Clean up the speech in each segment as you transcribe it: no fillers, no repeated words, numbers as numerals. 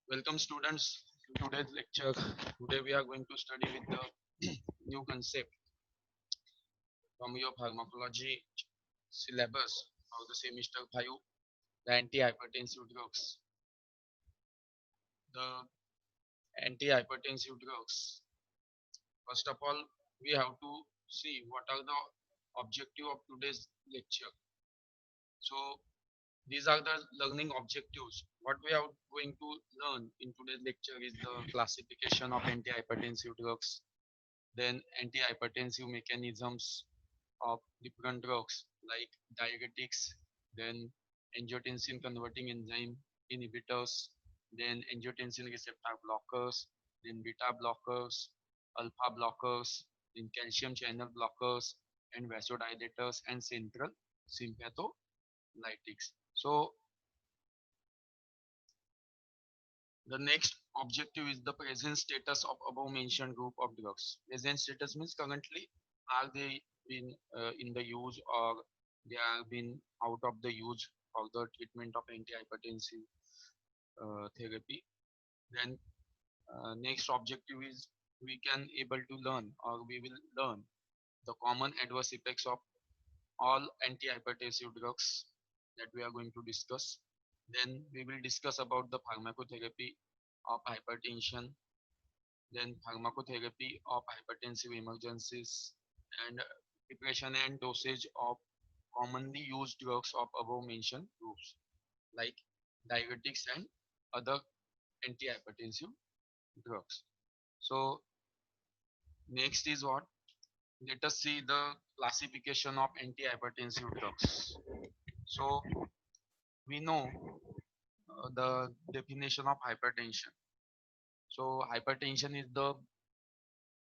Welcome students to today's lecture. Today we are going to study with the new concept from your pharmacology syllabus of the semester 5, the antihypertensive drugs. The antihypertensive drugs. First of all, we have to see what are the objective of today's lecture. So these are the learning objectives. What we are going to learn in today's lecture is the classification of antihypertensive drugs, then antihypertensive mechanisms of different drugs like diuretics, then angiotensin converting enzyme inhibitors, then angiotensin receptor blockers, then beta blockers, alpha blockers, then calcium channel blockers, and vasodilators and central sympatholytics. So the next objective is the present status of above mentioned group of drugs. Present status means currently are they been in the use or they are been out of the use for the treatment of antihypertensive therapy. Then next objective is we can able to learn or we will learn the common adverse effects of all antihypertensive drugs that we are going to discuss. Then we will discuss about the pharmacotherapy of hypertension, then pharmacotherapy of hypertensive emergencies, and preparation and dosage of commonly used drugs of above mentioned groups like diuretics and other antihypertensive drugs. So next is what? Let us see the classification of antihypertensive drugs. So we know the definition of hypertension. So hypertension is the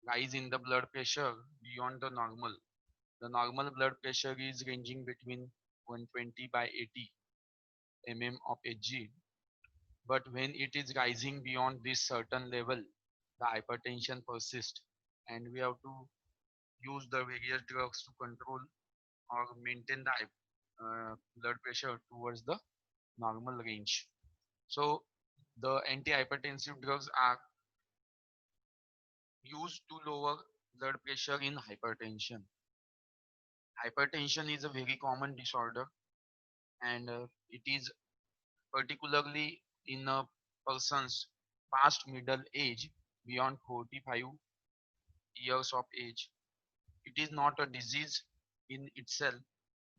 rise in the blood pressure beyond the normal. The normal blood pressure is ranging between 120 by 80 mm of Hg. But when it is rising beyond this certain level, the hypertension persists, and we have to use the various drugs to control or maintain the blood pressure towards the normal range. So the antihypertensive drugs are used to lower blood pressure in hypertension. Hypertension is a very common disorder, and it is particularly in a person's past middle age beyond 45 years of age. It is not a disease in itself,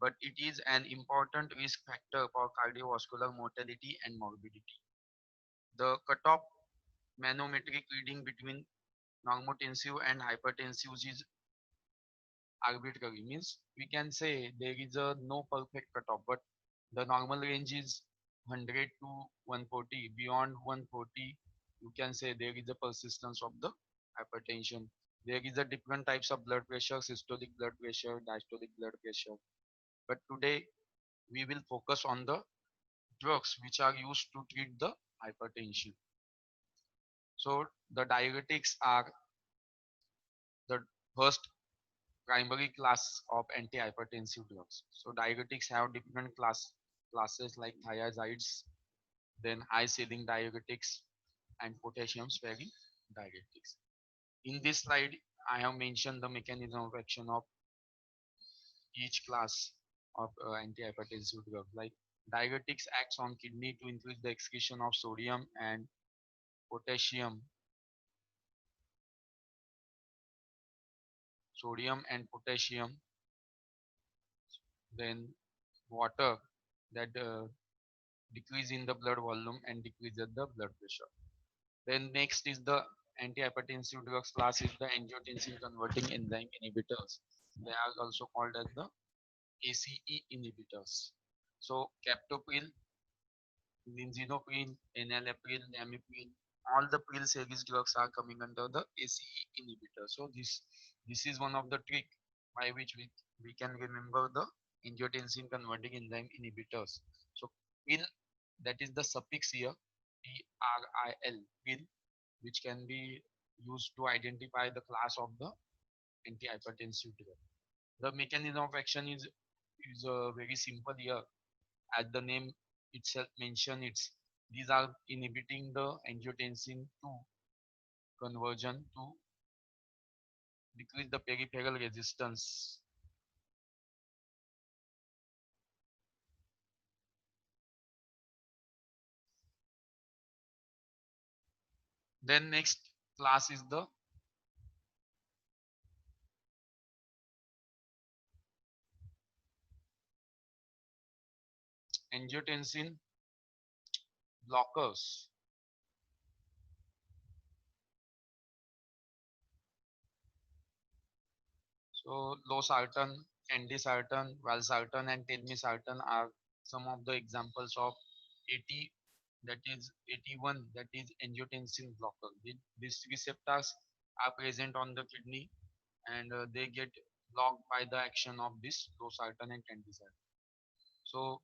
but it is an important risk factor for cardiovascular mortality and morbidity. The cutoff manometric reading between normotensive and hypertensive is arbitrary. Means we can say there is a no perfect cutoff, but the normal range is 100 to 140. Beyond 140, you can say there is a persistence of the hypertension. There is a different types of blood pressure, systolic blood pressure, diastolic blood pressure. But today we will focus on the drugs which are used to treat the hypertension. So the diuretics are the first primary class of antihypertensive drugs. So diuretics have different classes like thiazides, then high ceiling diuretics, and potassium sparing diuretics. In this slide, I have mentioned the mechanism of action of each class of antihypertensive drug. Like diuretics acts on kidney to increase the excretion of potassium, sodium and potassium, then water that decrease in the blood volume and decrease the blood pressure. Then next is the antihypertensive drugs class is the angiotensin converting enzyme inhibitors. They are also called as the ACE inhibitors. So captopril, linezolid, enalapril, lamivudine, all the pril series drugs are coming under the ACE inhibitor. So this is one of the trick by which we can remember the angiotensin converting enzyme inhibitors. So pril, that is the suffix here, PRIL, pril, which can be used to identify the class of the antihypertensive drug. The mechanism of action is very simple here. As the name itself mentions, it's These are inhibiting the angiotensin 2 conversion to decrease the peripheral resistance. Then next class is the angiotensin blockers. So losartan, candesartan, valsartan, and telmisartan are some of the examples of 80, that is 81, that is angiotensin blocker. These receptors are present on the kidney, and they get blocked by the action of this losartan and candesartan. So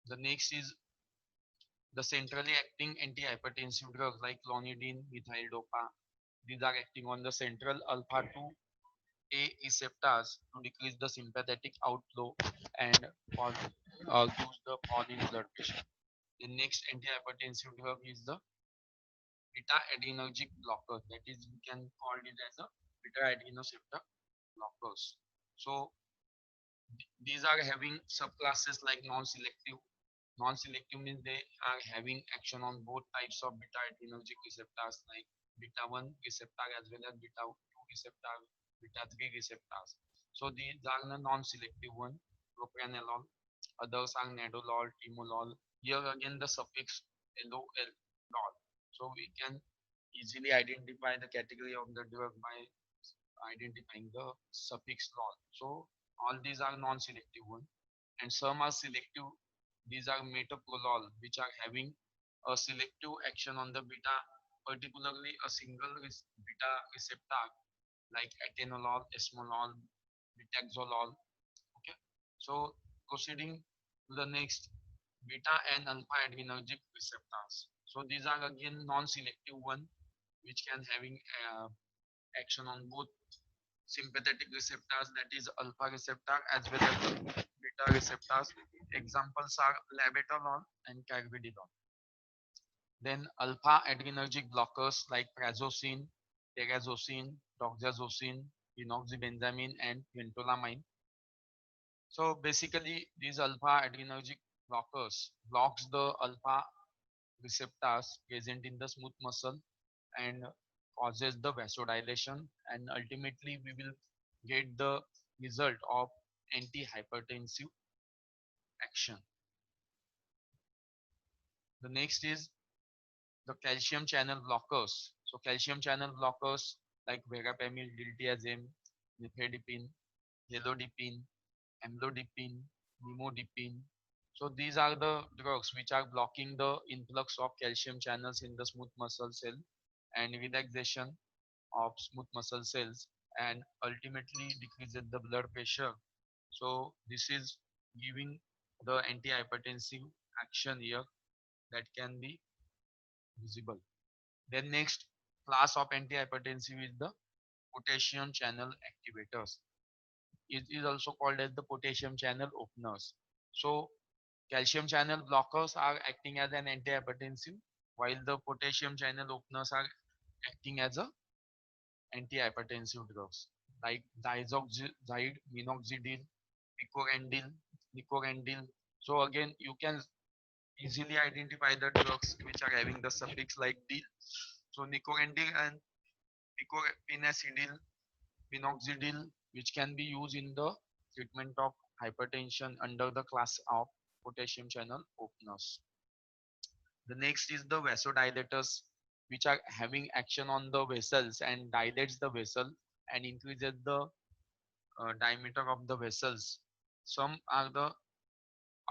the next is the centrally acting antihypertensive drugs like clonidine, methyl dopa. These are acting on the central alpha 2 A receptors to decrease the sympathetic outflow and reduce the fall in blood pressure. The next antihypertensive drug is the beta adrenergic blocker. That is, we can call it as a beta adrenoceptor blockers. So these are having subclasses like non-selective. Non-selective means they are having action on both types of beta adrenergic receptors like beta 1 receptor as well as beta 2 receptor, beta 3 receptors. So these are the non-selective one, propranolol. Others are nadolol, timolol. Here again the suffix LOL, lol. So we can easily identify the category of the drug by identifying the suffix lol. So all these are non-selective one, and some are selective. These are metoprolol, which are having a selective action on the beta, particularly a single beta receptor like atenolol, esmolol, betaxolol. Okay, so proceeding to the next, beta and alpha adrenergic receptors. So these are again non-selective one, which can having action on both sympathetic receptors, that is alpha receptor, as well as the beta receptors. Examples are labetalol and carvedilol. Then alpha adrenergic blockers like prazosin, terazosin, doxazosin, phenoxybenzamine, and phentolamine. So basically, these alpha adrenergic blockers blocks the alpha receptors present in the smooth muscle and causes the vasodilation, and ultimately we will get the result of antihypertensive action. The next is the calcium channel blockers. So calcium channel blockers like verapamil, diltiazem, nifedipine, helodipine, amlodipine, nimodipine. So these are the drugs which are blocking the influx of calcium channels in the smooth muscle cell and relaxation of smooth muscle cells, and ultimately decreases the blood pressure. So this is giving the antihypertensive action here that can be visible. Then next class of antihypertensive is the potassium channel activators. It is also called as the potassium channel openers. So calcium channel blockers are acting as an antihypertensive, while the potassium channel openers are acting as a antihypertensive drugs like diazoxide, minoxidil, picorandil, nicorandil. So again, you can easily identify the drugs which are having the suffix like dil. So nicorandil and pinacidil, minoxidil, which can be used in the treatment of hypertension under the class of potassium channel openers. The next is the vasodilators, which are having action on the vessels and dilates the vessel and increases the diameter of the vessels. Some are the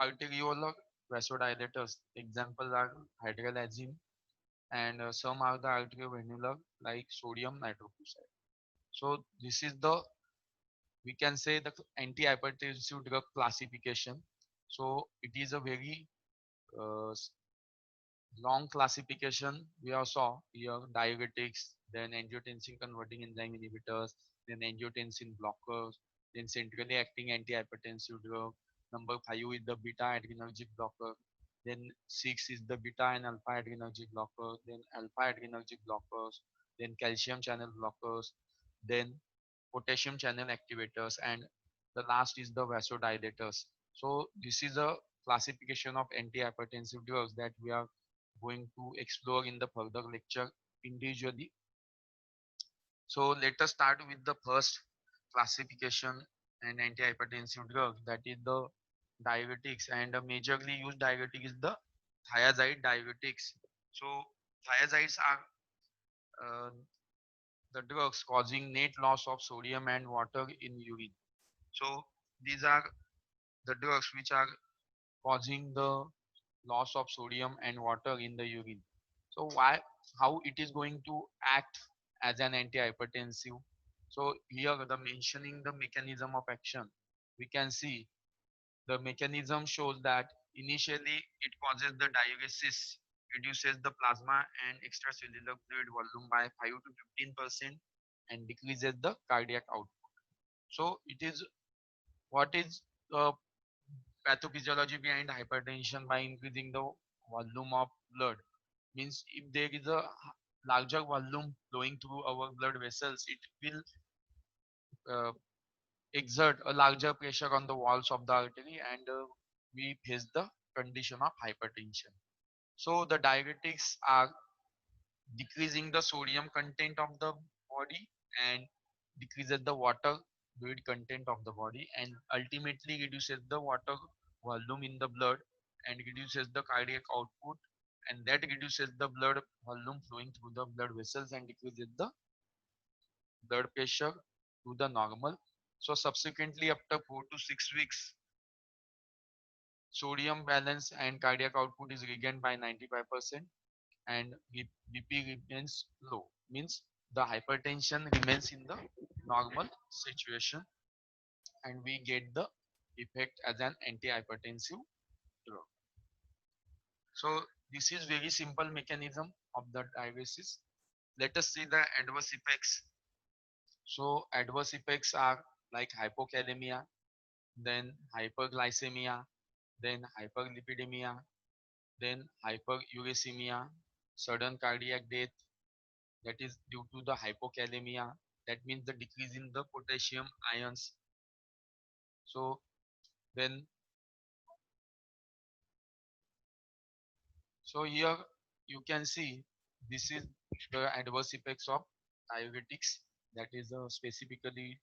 arteriolar vasodilators. Examples are hydralazine, and some are the arteriovenular like sodium nitroprusside. So this is the, we can say, the antihypertensive drug classification. So it is a very long classification. We have saw here diuretics, then angiotensin converting enzyme inhibitors, then angiotensin blockers, then centrally acting antihypertensive drug, Number 5 is the beta adrenergic blocker. Then 6 is the beta and alpha adrenergic blocker. Then alpha adrenergic blockers. Then calcium channel blockers. Then potassium channel activators, and the last is the vasodilators. So this is a classification of antihypertensive drugs that we are going to explore in the further lecture individually. So let us start with the first classification and antihypertensive drug, that is the diuretics, and a majorly used diuretic is the thiazide diuretics. So thiazides are the drugs causing net loss of sodium and water in urine. So these are the drugs which are causing the loss of sodium and water in the urine. So why, how it is going to act as an antihypertensive? So here the mentioning the mechanism of action, we can see the mechanism shows that initially it causes the diuresis, reduces the plasma and extracellular fluid volume by 5 to 15% and decreases the cardiac output. So it is, what is the pathophysiology behind hypertension? By increasing the volume of blood, means if there is a larger volume flowing through our blood vessels, it will uh, exert a larger pressure on the walls of the artery, and we face the condition of hypertension. So the diuretics are decreasing the sodium content of the body and decreases the water fluid content of the body, and ultimately reduces the water volume in the blood and reduces the cardiac output, and that reduces the blood volume flowing through the blood vessels and decreases the blood pressure to the normal. So subsequently after 4 to 6 weeks, sodium balance and cardiac output is regained by 95%, and BP remains low, means the hypertension remains in the normal situation, and we get the effect as an antihypertensive drug. So this is very simple mechanism of the diuresis. Let us see the adverse effects. So adverse effects are like hypokalemia, then hyperglycemia, then hyperlipidemia, then hyperuricemia, sudden cardiac death, that is due to the hypokalemia, that means the decrease in the potassium ions. So then, so here you can see this is the adverse effects of diuretics, that is specifically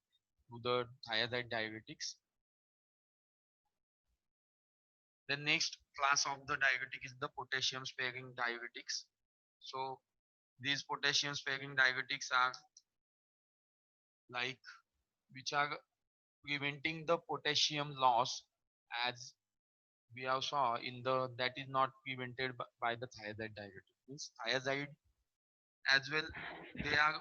to the thiazide diuretics. The next class of the diuretic is the potassium sparing diuretics. So these potassium sparing diuretics are like, which are preventing the potassium loss, as we have saw in the, that is not prevented by the thiazide diuretic. Means thiazide as well, they are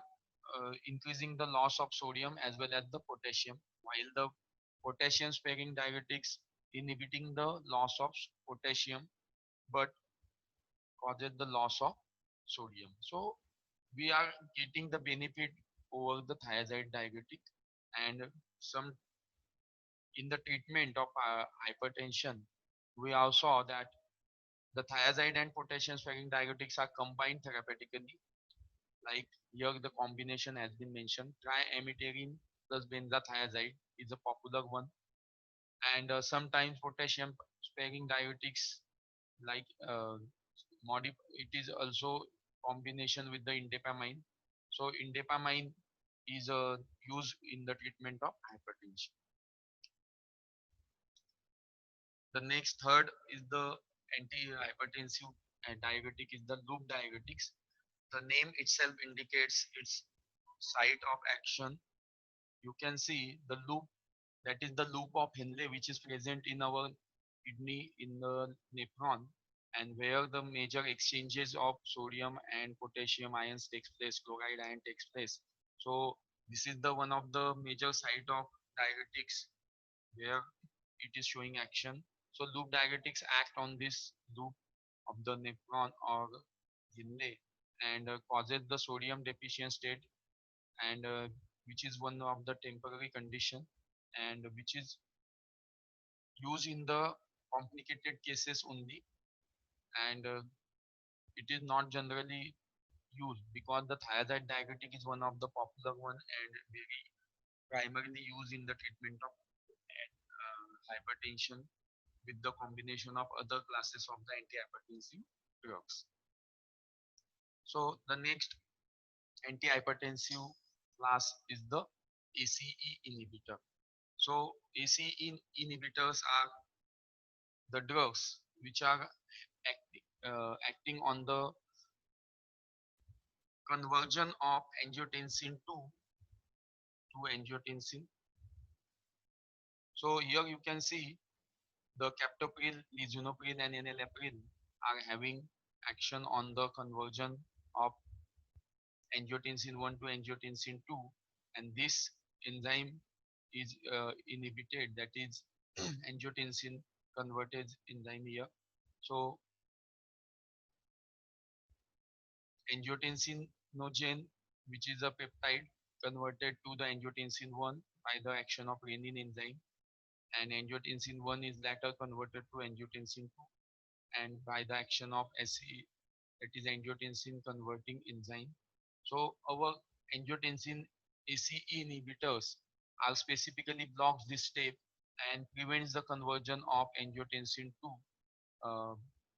increasing the loss of sodium as well as the potassium, while the potassium sparing diuretics inhibiting the loss of potassium but causes the loss of sodium. So we are getting the benefit over the thiazide diuretic, and some in the treatment of hypertension, we also saw that the thiazide and potassium sparing diuretics are combined therapeutically. Like here, the combination has been mentioned. Triamiterene plus benzathiazide is a popular one, and sometimes potassium sparing diuretics like it is also combination with the indapamide. So indapamide is used in the treatment of hypertension. The next third is the antihypertensive diuretic is the loop diuretics. The name itself indicates its site of action. You can see the loop, that is the loop of Henle, which is present in our kidney in the nephron, and where the major exchanges of sodium and potassium ions takes place, chloride ion takes place. So this is the one of the major site of diuretics where it is showing action. So loop diuretics act on this loop of the nephron or Henle, and causes the sodium deficient state, and which is one of the temporary condition, and which is used in the complicated cases only, and it is not generally used because the thiazide diuretic is one of the popular one and very primarily used in the treatment of hypertension with the combination of other classes of the antihypertensive drugs. So the next antihypertensive class is the ACE inhibitor. So inhibitors are the drugs which are acting on the conversion of angiotensin 2 to angiotensin. So here you can see the captopril, lisinopril and enalapril are having action on the conversion of angiotensin 1 to angiotensin 2, and this enzyme is inhibited, that is angiotensin convertase enzyme here. So angiotensinogen, which is a peptide converted to the angiotensin 1 by the action of renin enzyme, and angiotensin 1 is later converted to angiotensin 2 and by the action of SE, that is angiotensin converting enzyme. So our angiotensin ACE inhibitors are specifically blocks this step and prevents the conversion of angiotensin 2, uh,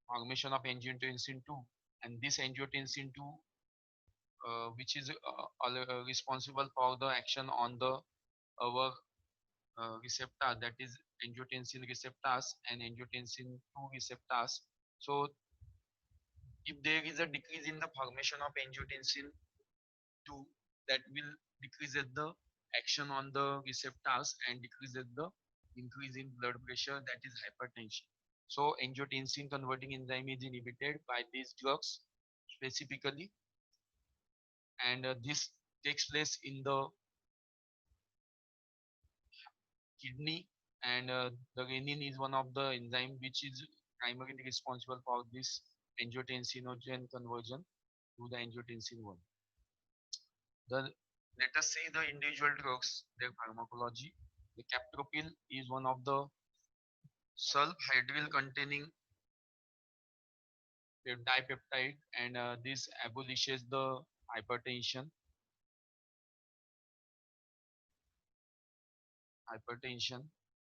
formation of angiotensin 2, and this angiotensin 2, which is responsible for the action on the our receptor, that is angiotensin receptors and angiotensin 2 receptors. So if there is a decrease in the formation of angiotensin 2, that will decrease at the action on the receptors and decrease at the increase in blood pressure, that is hypertension. So angiotensin converting enzyme is inhibited by these drugs specifically, and this takes place in the kidney, and the renin is one of the enzyme which is primarily responsible for this angiotensinogen conversion to the angiotensin 1. The Let us see the individual drugs, their pharmacology. The captopril is one of the sulfhydryl containing dipeptide, and this abolishes the hypertension.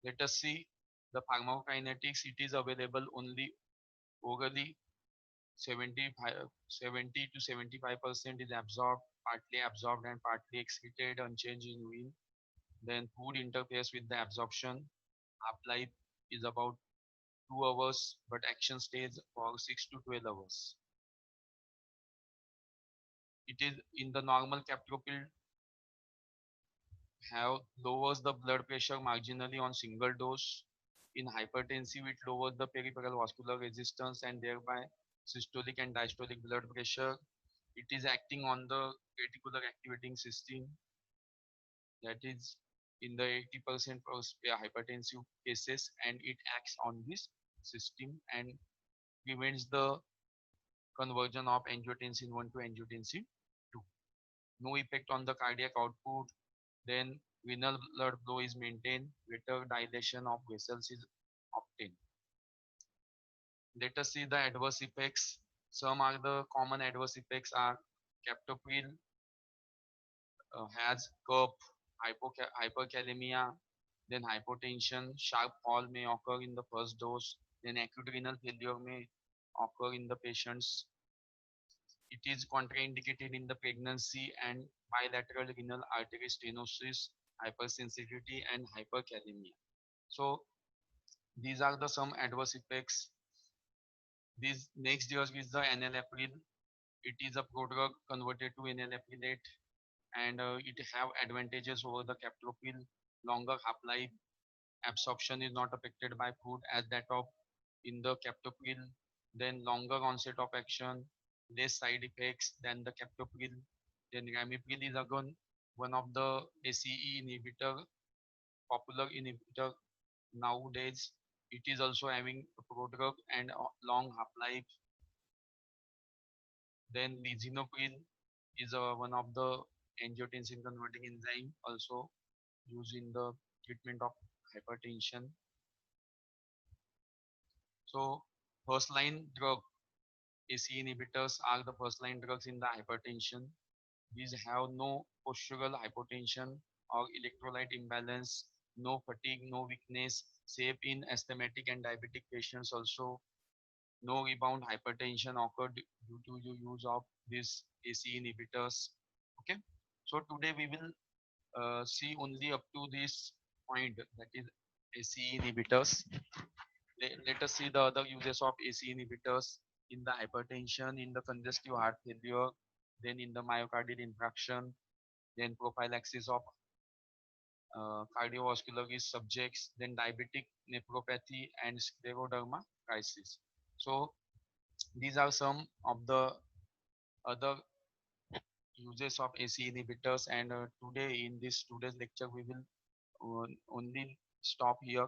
Let us see the pharmacokinetics. It is available only orally. 70 to 75% is absorbed, partly absorbed and partly excreted, unchanged in urine. Then food interferes with the absorption. Half-life is about 2 hours, but action stays for 6 to 12 hours. It is in the normal captopril have lowers the blood pressure marginally on single dose. In hypertensive, it lowers the peripheral vascular resistance and thereby systolic and diastolic blood pressure. It is acting on the reticular activating system, that is in the 80% of hypertensive cases, and it acts on this system and prevents the conversion of angiotensin 1 to angiotensin 2. No effect on the cardiac output. Then renal blood flow is maintained, greater dilation of vessels is obtained. Let us see the adverse effects. Some are the common adverse effects are captopril has cough, hyperkalemia, then hypotension, sharp fall may occur in the first dose, then acute renal failure may occur in the patients. It is contraindicated in the pregnancy and bilateral renal artery stenosis, hypersensitivity, and hyperkalemia. So these are the some adverse effects. This next drug is the enalapril. It is a prodrug converted to enalaprilate, and it have advantages over the captopril, longer half-life, absorption is not affected by food as that of in the captopril, then longer onset of action, less side effects than the captopril. Then ramipril is again one of the ACE inhibitor, popular inhibitor nowadays. It is also having a prodrug and a long half-life. Then lisinopril is one of the angiotensin converting enzyme also used in the treatment of hypertension. So first line drug ACE inhibitors are the first line drugs in the hypertension. These have no postural hypotension or electrolyte imbalance, no fatigue, no weakness, safe in asthmatic and diabetic patients also. No rebound hypertension occurred due to the use of these ACE inhibitors. Okay, so today we will see only up to this point, that is ACE inhibitors. Let us see the other uses of ACE inhibitors in the hypertension, in the congestive heart failure, then in the myocardial infarction, then prophylaxis of cardiovascular risk subjects, then diabetic nephropathy and scleroderma crisis. So these are some of the other uses of ACE inhibitors, and today in this today's lecture we will only stop here.